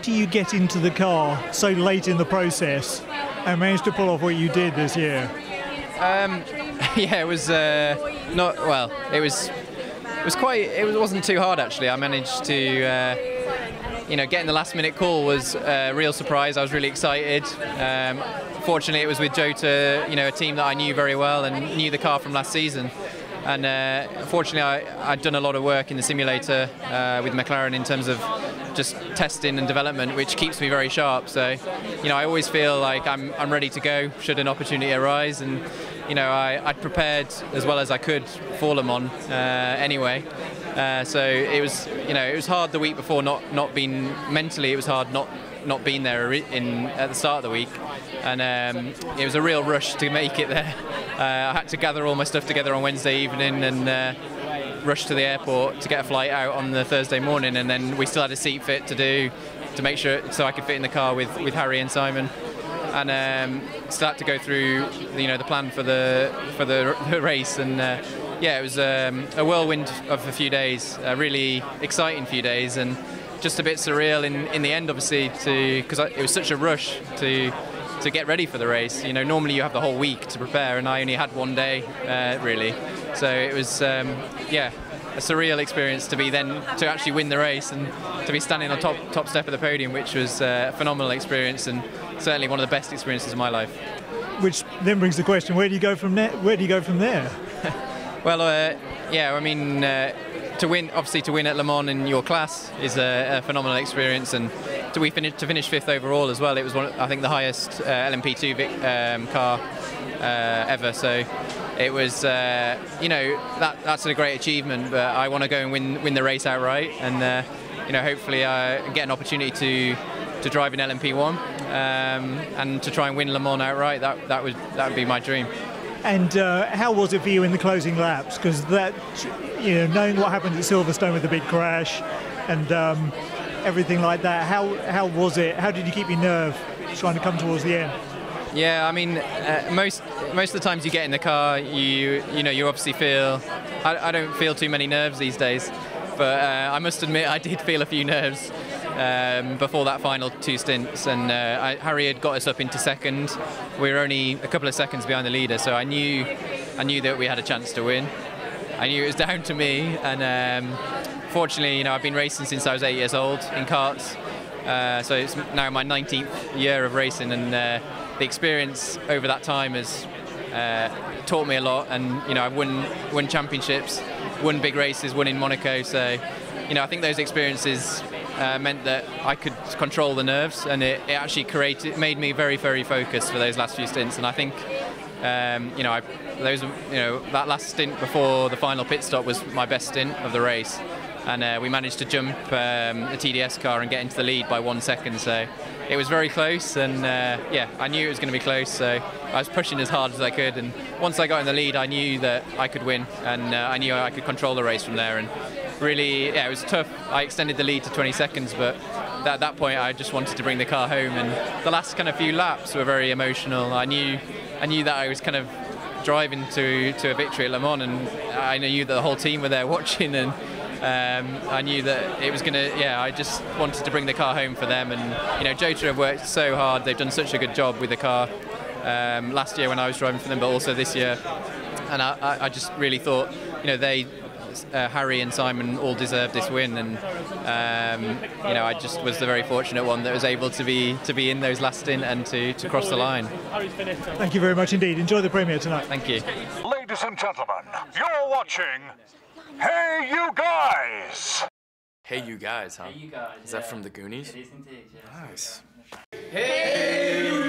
do you get into the car so late in the process and manage to pull off what you did this year? Yeah, it was not well. It wasn't too hard actually. I managed to. Getting the last-minute call was a real surprise. I was really excited. Fortunately, it was with Jota, a team that I knew very well and knew the car from last season. And fortunately, I'd done a lot of work in the simulator with McLaren in terms of just testing and development, which keeps me very sharp. So, I always feel like I'm ready to go should an opportunity arise. And I'd prepared as well as I could for Le Mans anyway. So it was hard the week before not being mentally. It was hard not being there at the start of the week, and it was a real rush to make it there. I had to gather all my stuff together on Wednesday evening and rush to the airport to get a flight out on the Thursday morning, and then we still had a seat fit to do to make sure so I could fit in the car with Harry and Simon, and still had to go through the plan for the race. And yeah, it was a whirlwind of a few days, a really exciting few days, and just a bit surreal in the end, obviously, because it was such a rush to get ready for the race. Normally you have the whole week to prepare, and I only had one day, really. So it was, yeah, a surreal experience to actually win the race and to be standing on top step of the podium, which was a phenomenal experience and certainly one of the best experiences of my life. Which then brings the question: where do you go from there? Well, yeah, I mean, to win at Le Mans in your class is a phenomenal experience, and to finish fifth overall as well. It was I think the highest LMP2 car ever. So it was, that's a great achievement. But I want to go and win the race outright, and hopefully get an opportunity to drive in LMP1 and to try and win Le Mans outright. That would be my dream. And how was it for you in the closing laps? Because knowing what happened at Silverstone with the big crash and everything like that, how was it? How did you keep your nerve trying to come towards the end? Yeah, I mean, most of the times you get in the car, you obviously feel. I don't feel too many nerves these days, but I must admit I did feel a few nerves before that final two stints, and Harry had got us up into second. We were only a couple of seconds behind the leader, so I knew that we had a chance to win. I knew it was down to me, and fortunately, I've been racing since I was 8 years old in karts, so it's now my 19th year of racing, and the experience over that time has taught me a lot. And I've won championships, won big races, won in Monaco, so I think those experiences meant that I could control the nerves, and it actually made me very, very focused for those last few stints. And I think that last stint before the final pit stop was my best stint of the race, and we managed to jump the TDS car and get into the lead by 1 second. So it was very close, and yeah, I knew it was going to be close, so I was pushing as hard as I could. And once I got in the lead, I knew that I could win, and I knew I could control the race from there. And really, yeah, it was tough. I extended the lead to 20 seconds, but at that point I just wanted to bring the car home, and the last kind of few laps were very emotional. I knew that I was kind of driving to a victory at Le Mans, and I knew that the whole team were there watching, and I knew that it was I just wanted to bring the car home for them. And Jota have worked so hard. They've done such a good job with the car last year when I was driving for them, but also this year. And I just really thought, Harry and Simon all deserved this win, and I just was the very fortunate one that was able to be in those last stint and to cross the line. Thank you very much indeed. Enjoy the premiere tonight. Thank you. Ladies and gentlemen, you're watching Hey You Guys! Hey You Guys, huh? Hey You Guys. Is that from the Goonies? It is indeed, yeah. Nice. Hey!